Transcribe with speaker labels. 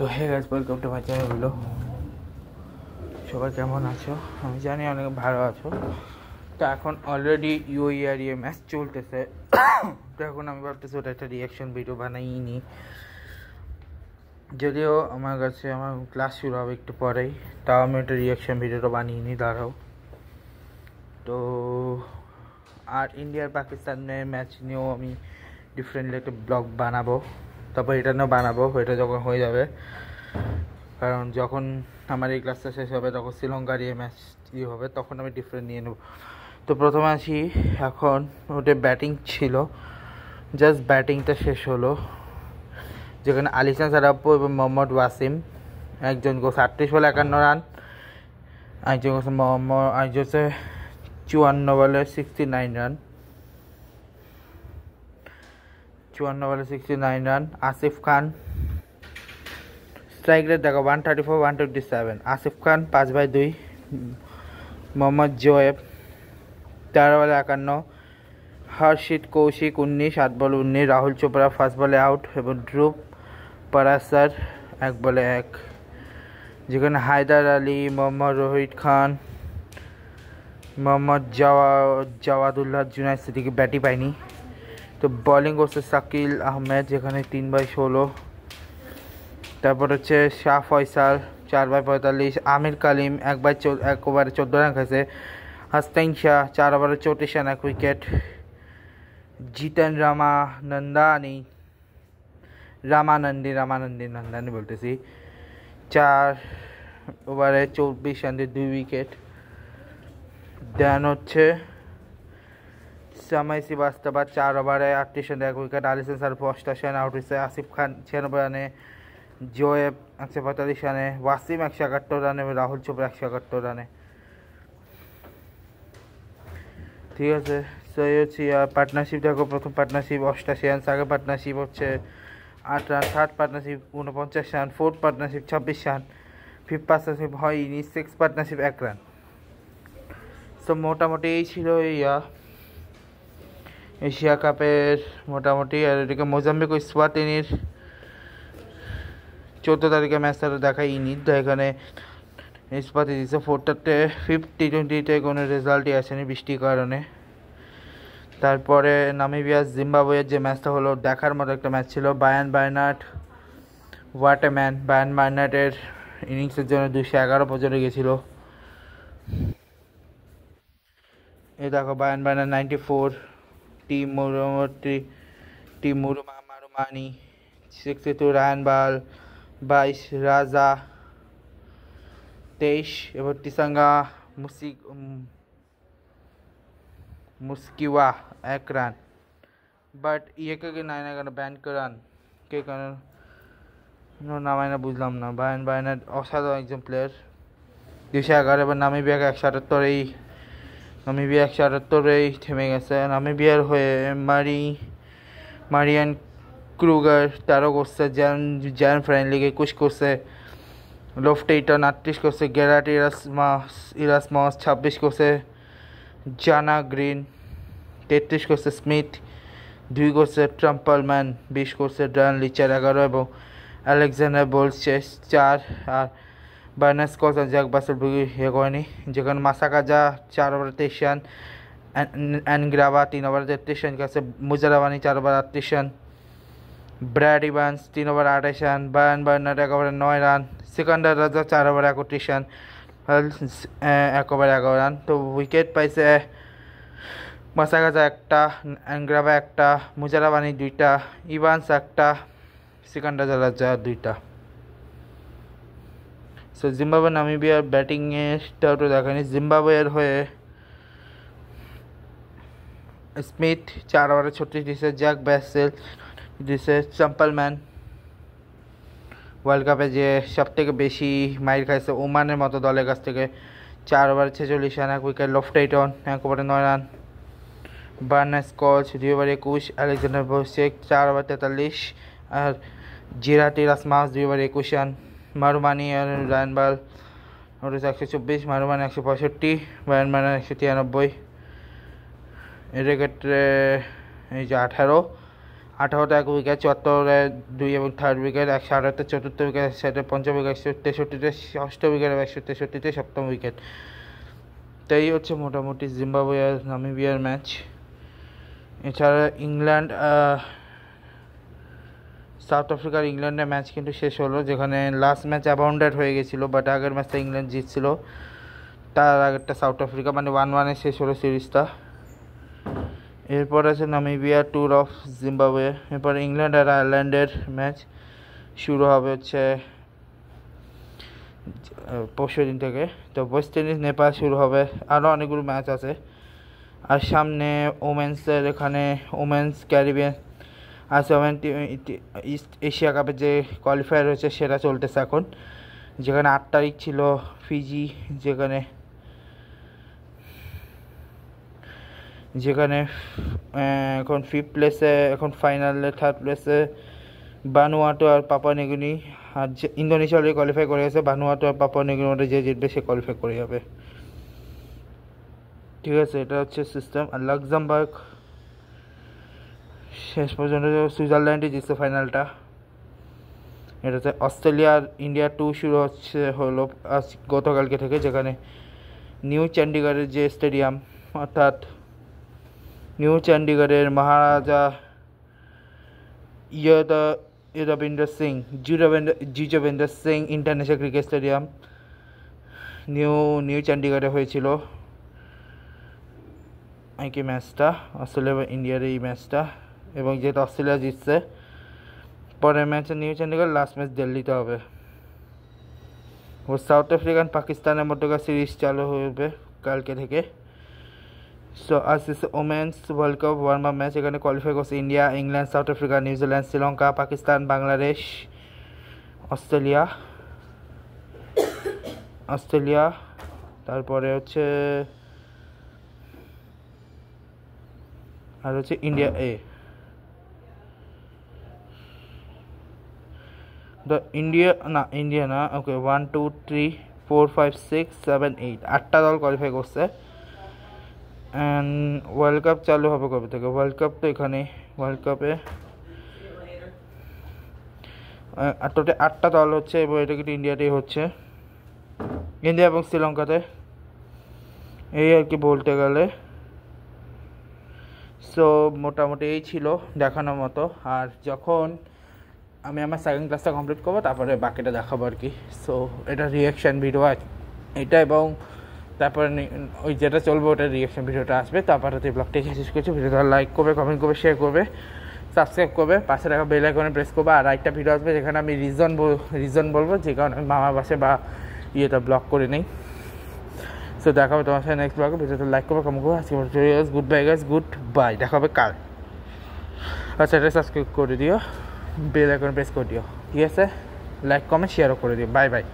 Speaker 1: তো hey guys, welcome to my channel. Hello সবাই কেমন আছো? আমি জানি অনেক ভালো আছো। তো এখন অলরেডি ইউইআরএ ম্যাচ চলতেছে। তো এখন আমি ভাবতেছি ওটা একটা রিয়াকশন ভিডিও বানাইনি, যদিও আমার কাছে আমার ক্লাস শুরু হবে একটু পরেই। তাও আমি একটা রিয়াকশন ভিডিওটা বানিয়ে দাঁড়াও। তো আর ইন্ডিয়ার পাকিস্তানের ম্যাচ নিয়েও আমি ডিফারেন্টলি একটা ব্লগ বানাবো, তারপর এটা নিয়েও বানাবো, এটা যখন হয়ে যাবে। কারণ যখন আমার এই ক্লাসটা শেষ হবে তখন শ্রীলঙ্কার এই ম্যাচ হবে, তখন আমি ডিফারেন্ট নিয়ে নেব। তো প্রথমে আসি, এখন ওটা ব্যাটিং ছিল, জাস্ট ব্যাটিংটা শেষ হলো, যেখানে আলিসান সারাপ্পু এবং মোহাম্মদ ওয়াসিম একজন করছে 38 বলে 51 রান, একজন করছে একজন হচ্ছে 54 বলে 69 রান, 54 বলে 69 রান। আসিফ খান স্ট্রাইক রেট দেখো 134 127। আসিফ খান 5/2। মোহাম্মদ জোয়েব 13 বলে 51। হর্ষিত কৌশিক 19, 8 বলে 19। রাহুল চোপড়া ফার্স্ট বলে আউট এবং ধ্রুব পারাসার 1 বলে 1। যেখানে হায়দার আলী, মোহাম্মদ রোহিত খান, মোহাম্মদ জাওয়াদুল্লাহ জুনাইদ সিদ্দিকি ব্যাটই পায়নি। তো বোলিং করছে শাকিল আহমেদ, যেখানে 3/16। তারপর হচ্ছে শাহ ফয়সাল 4/45। আমির কালিম 1 ওভারে 14 রান খাইছে। হাসনাইন শাহ 4 ওভারে 34 রান, 1 উইকেট। জিতেন রামানন্দি বলতেছি 4 ওভারে 24 রান, 2 উইকেট। দেন হচ্ছে সময় শ্রীবাস্তবা 4 ওভারে 38 run, 1 wicket. Alishan Sharafu 88 run out হয়েছে। আসিফ খান 96 রানে, জোয়েব 145 রানে, ওয়াসিম 171 রানে এবং রাহুল চোপড়া 171 রানে। ঠিক আছে, তো এই হচ্ছে পার্টনারশিপ দেখো। প্রথম পার্টনারশিপ 88 রান, সেকেন্ড পার্টনারশিপ হচ্ছে 8 run, third partnership 49 run, fourth partnership 26 run, fifth partnership হয়নি, সিক্স পার্টনারশিপ 1 রান। তো মোটামুটি এই ছিল এশিয়া কাপের মোটামুটি। আর এদিকে মোজাম্বিক ও ইসওয়াতিনির 14 তারিখে ম্যাচটা তো দেখাইনি। তো এখানে ইস্পাতি দিচ্ছে 4টাতে। ফিফথ টি20তে কোনো রেজাল্টই আসেনি বৃষ্টির কারণে। তারপরে নামিবিয়া জিম্বাবুয়ের যে ম্যাচটা হলো, দেখার মতো একটা ম্যাচ ছিল। বায়ান বার্নার্ড হোয়াট এ ম্যান। বায়ান বার্নার্ডের ইনিংসের জন্য 211 পর্যন্ত গেছিলো। এই দেখো বায়ান বার্নার্ড 94, টিমুর মারুমানি 62, রায়ান বাল 22, রাজা 23 এবং তিসাঙ্গা মুস্কিওয়া 1 রান। বাট ইয়েকে নাই না কেন ব্যান করান, কে কেন নামায় না বুঝলাম না। বায়ান বার্নার্ড অসাধারণ একজন প্লেয়ার। 211। এবার নামিবিয়াকে 178 থেমে গেছে। নামিবিয়ার হয়ে মারিয়ান ক্রুগার 13 করছে, জ্যান ফ্রেন্ডলিকে 21 করছে, লোফটেইটন 38 করছে, গেরাট ইরাসমস 26 করছে, জানা গ্রিন 33 করছে, স্মিথ 2 করছে, ট্রাম্পলম্যান 20 করছে, ডান লিচার 11 এবং আলেকজান্ডার বোলস 4। আর বার্নার্স কলস জ্যাক বাসেল করেনি। যেখানে মাসাকাজা 4 ওভারে 23 রান, অ্যানগ্রাভা 3 ওভারে 33 রান কাছে, Muzarabani 4 over 38 run, Brad Evans 3 over 28 run, বায়ান বার্নার্ড 1 ওভারে 9 run, Sikandar Raza 4 over 31 run, 1 over 11 run. তো উইকেট পাইছে মাসাকাজা 1টা, অ্যানগ্রাভা 1টা, মুজারাবানি 2টা, ইভান্স 1টা, সিকান্দার রাজা 2টা। সো জিম্বাবুয়ে নামিবিয়ার ব্যাটিংয়েরটাও তো দেখানি। জিম্বাবুয়ের হয়ে স্মিথ 4 ওভারে 36 দিছে, জ্যাক ব্যাসেল দিছে, ট্রাম্পলম্যান ওয়ার্ল্ড কাপে যে সবথেকে বেশি মাইর খাইছে ওমানের মতো দলের কাছ থেকে, 4 ওভারে 46 রান, 1 উইকেট। লোফটেইটন 1 ওভারে 9 রান, বার্নার্স কলস 2 ওভারে 21, আলেকজান্ডার বোসেক 4 ওভার 43, আর জিরাট ইরাসমস 2 ওভারে 21 রান। মারুমানি আর রায়ান বাল 124, মারুমানি 165, বায়ান বার্নার্ড 193। এর ক্ষেত্রে এই যে 18 18তে 1 উইকেট, 74-এ 2 এবং থার্ড উইকেট, 108-তে চতুর্থ উইকেট, 107-এ পঞ্চম উইকেট, 163-তে ষষ্ঠ উইকেট এবং 163-তে সপ্তম উইকেট। তো এই হচ্ছে মোটামুটি জিম্বাবুয়ে আর নামিবিয়ার ম্যাচ। এছাড়া ইংল্যান্ড সাউথ আফ্রিকার ইংল্যান্ডের ম্যাচ কিন্তু শেষ হলো, যেখানে লাস্ট ম্যাচ অ্যাবাউন্ডেড হয়ে গেছিলো, বাট আগের ম্যাচটা ইংল্যান্ড জিতছিল, তার আগেরটা সাউথ আফ্রিকা, মানে 1-1-এ শেষ হলো সিরিজটা। এরপর আছে নামিবিয়া ট্যুর অফ জিম্বাবুয়ে। এরপর ইংল্যান্ড আর আয়ারল্যান্ডের ম্যাচ শুরু হবে হচ্ছে পরশু দিন থেকে। তো ওয়েস্ট ইন্ডিজ নেপাল শুরু হবে, আরও অনেকগুলো ম্যাচ আছে। আর সামনে ওমেন্সের, এখানে ওমেন্স ক্যারিবিয়ান আছে, ইস্ট এশিয়া কাপের যে কোয়ালিফায়ার হয়েছে সেটা চলতেছে এখন, যেখানে 8 তারিখ ছিল ফিজি, যেখানে এখন 5th প্লেসে, এখন ফাইনালে 3rd প্লেসে ভানুয়াটু আর পাপুয়া নিউগিনি। আর যে ইন্দোনেশিয়া অলরেডি কোয়ালিফাই করে গেছে, ভানুয়াটু আর পাপুয়া নিউগিনির মধ্যে যে জিতবে সে কোয়ালিফাই করে যাবে। ঠিক আছে, এটা হচ্ছে সিস্টেম। আর লাক্সেমবার্গ শেষ পর্যন্ত সুইজারল্যান্ডই জিতছে ফাইনালটা। এটাতে অস্ট্রেলিয়া আর ইন্ডিয়া 2 শুরু হলো গতকালকে থেকে, যেখানে নিউ চণ্ডীগড়ের যে স্টেডিয়াম, অর্থাৎ নিউ চণ্ডীগড়ের Maharaja Yuzvendra Singh international cricket stadium new চণ্ডীগড়ে হয়েছিল কি ম্যাচটা, অস্ট্রেলিয়া বা ইন্ডিয়ার এই ম্যাচটা। এবং যেহেতু অস্ট্রেলিয়া জিতছে, পরের ম্যাচে নিউ চণ্ডীগড়, লাস্ট ম্যাচ দিল্লিতে হবে। ও সাউথ আফ্রিকা আর পাকিস্তানের মধ্যকার সিরিজ চালু হবে কালকে থেকে। সো আজ women's world cup warm up match, এখানে কোয়ালিফাই করছে India, England, south Africa, New Zealand, Sri Lanka, Pakistan, Bangladesh, Australia, তারপরে হচ্ছে আর হচ্ছে ইন্ডিয়া ইন্ডিয়া না, ওকে 1 2 3 4 5 6 7 8 8টা দল কোয়ালিফাই করছে। অ্যান্ড ওয়ার্ল্ড কাপ চালু হবে কবে থেকে? ওয়ার্ল্ড কাপ তো এখানে ওয়ার্ল্ড কাপে টোটাল 8টা দল হচ্ছে, এবং এটা কিন্তু ইন্ডিয়াতেই হচ্ছে, ইন্ডিয়া এবং শ্রীলঙ্কাতে, এই আর কি বলতে গেলে। সো মোটামুটি এই ছিল দেখানোর মতো। আর যখন আমি আমার সেকেন্ড ক্লাসটা কমপ্লিট করবো, তারপরে বাকিটা দেখাবো আর কি। সো এটা রিয়াকশান ভিডিও এটা, এবং তারপরে ওই যেটা চলবে ওটার রিয়াকশান ভিডিওটা আসবে। তারপরে তো এই ব্লগটা শেষ করছি। ভিডিওটা লাইক করবে, কমেন্ট করবে, শেয়ার করবে, সাবস্ক্রাইব করবে, পাশে রাখা বেল আইকনে প্রেস করবে। আর একটা ভিডিও আসবে যেখানে আমি রিজন বলবো যে কারণে আমি মামার বাসে বা ইয়েটা ব্লগ করে নেই। সো দেখা হবে তোমার সাথে নেক্সট ব্লগে। ভিডিওটা লাইক করবে, কমেন্ট করবে। আজকে good bye guys, good bye, দেখা হবে কাল। আচ্ছা, এটা সাবস্ক্রাইব করে দিও, বেল আইকনে প্রেস করে দিও, ঠিক আছে? লাইক কমেন্ট শেয়ারও করে দিও। Bye bye.